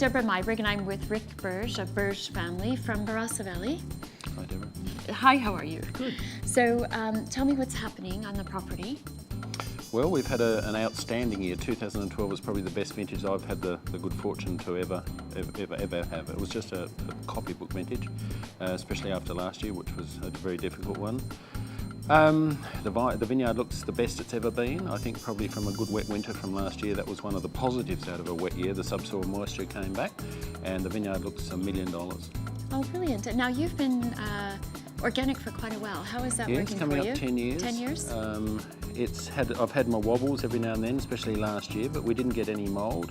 Debra Meiburg, and I'm with Burge of Burge Family from Barossa Valley. Hi, Debra. Hi, how are you? Good. So tell me what's happening on the property. Well, we've had an outstanding year. 2012 was probably the best vintage I've had the good fortune to ever have. It was just a copybook vintage, especially after last year, which was a very difficult one. The vineyard looks the best it's ever been. I think probably from a good wet winter from last year, that was one of the positives out of a wet year. The subsoil moisture came back and the vineyard looks $1 million. Oh, brilliant. Now you've been organic for quite a while. How is that working for you? It's coming up 10 years. 10 years? I've had my wobbles every now and then, especially last year, but we didn't get any mould.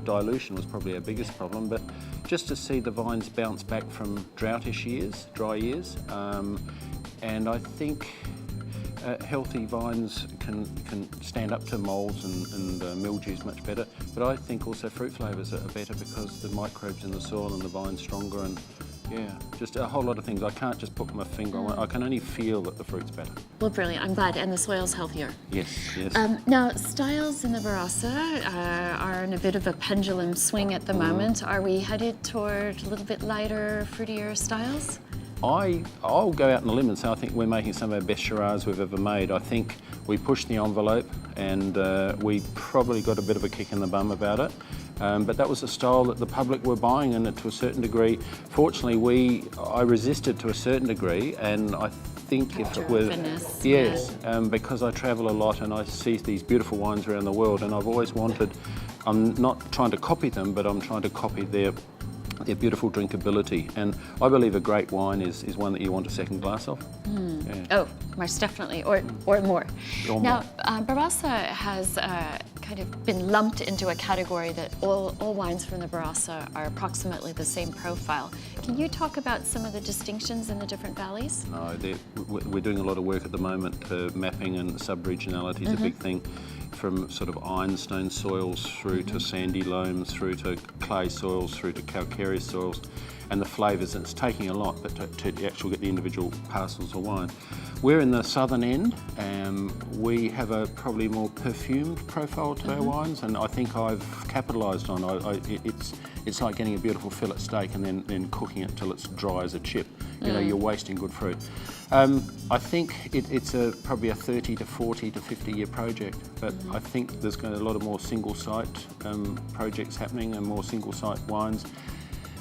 Dilution was probably our biggest problem, but just to see the vines bounce back from droughttish years, dry years, and I think healthy vines can stand up to moulds and mildews much better, but I think also fruit flavours are better because the microbes in the soil and the vine's stronger, and yeah, just a whole lot of things. I can't just put my finger on it. I can only feel that the fruit's better. Well, brilliant. I'm glad. And the soil's healthier. Yes, yes. Now, styles in the Barossa are in a bit of a pendulum swing at the moment. Are we headed toward a little bit lighter, fruitier styles? I'll go out on a limb and say I think we're making some of our best Shiraz we've ever made. I think we pushed the envelope and we probably got a bit of a kick in the bum about it. But that was a style that the public were buying, and to a certain degree, fortunately, I resisted to a certain degree, and I think if it was, because I travel a lot and I see these beautiful wines around the world, and I've always wanted, I'm not trying to copy them, but I'm trying to copy their beautiful drinkability, and I believe a great wine is one that you want a second glass of. Yeah. Oh, most definitely, or more. Now, Barossa has kind of been lumped into a category that all wines from the Barossa are approximately the same profile. Can you talk about some of the distinctions in the different valleys? No, we're doing a lot of work at the moment. Mapping and sub-regionality is a big thing, from sort of ironstone soils through to sandy loams, through to clay soils, through to calcareous soils, and the flavours. And it's taking a lot, but to actually get the individual parcels of wine. We're in the southern end, and we have a probably more perfumed profile to our wines, and I think I've capitalised on it's like getting a beautiful fillet steak and then cooking it till it's dry as a chip. You know, you're wasting good fruit. I think it's probably a 30 to 40 to 50 year project, but I think there's going to be a lot of more single site projects happening and more single site wines.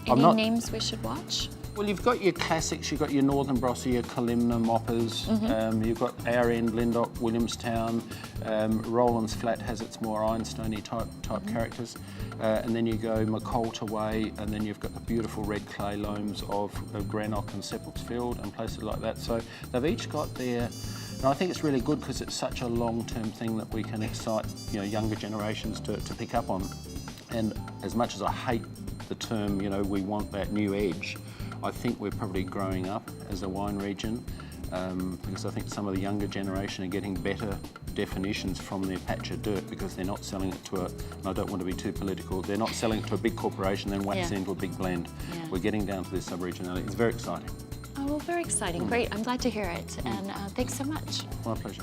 Any names we should watch? Well, you've got your classics, you've got your Northern Barossa, your Kalimna, Moppers, you've got our end, Lindop, Williamstown, Rowlands Flat has its more ironstony type characters, and then you go McColta Way, and then you've got the beautiful red clay loams of Greenock and Sepulchsfield and places like that. So they've each got their, and I think it's really good because it's such a long-term thing that we can excite younger generations to pick up on. And as much as I hate the term, we want that new edge, I think we're probably growing up as a wine region, because I think some of the younger generation are getting better definitions from their patch of dirt, because they're not selling it to and I don't want to be too political, they're not selling it to a big corporation then wax into a big blend. Yeah. We're getting down to this sub-regionality. It's very exciting. Oh, well, very exciting. Great. I'm glad to hear it. And thanks so much. My pleasure.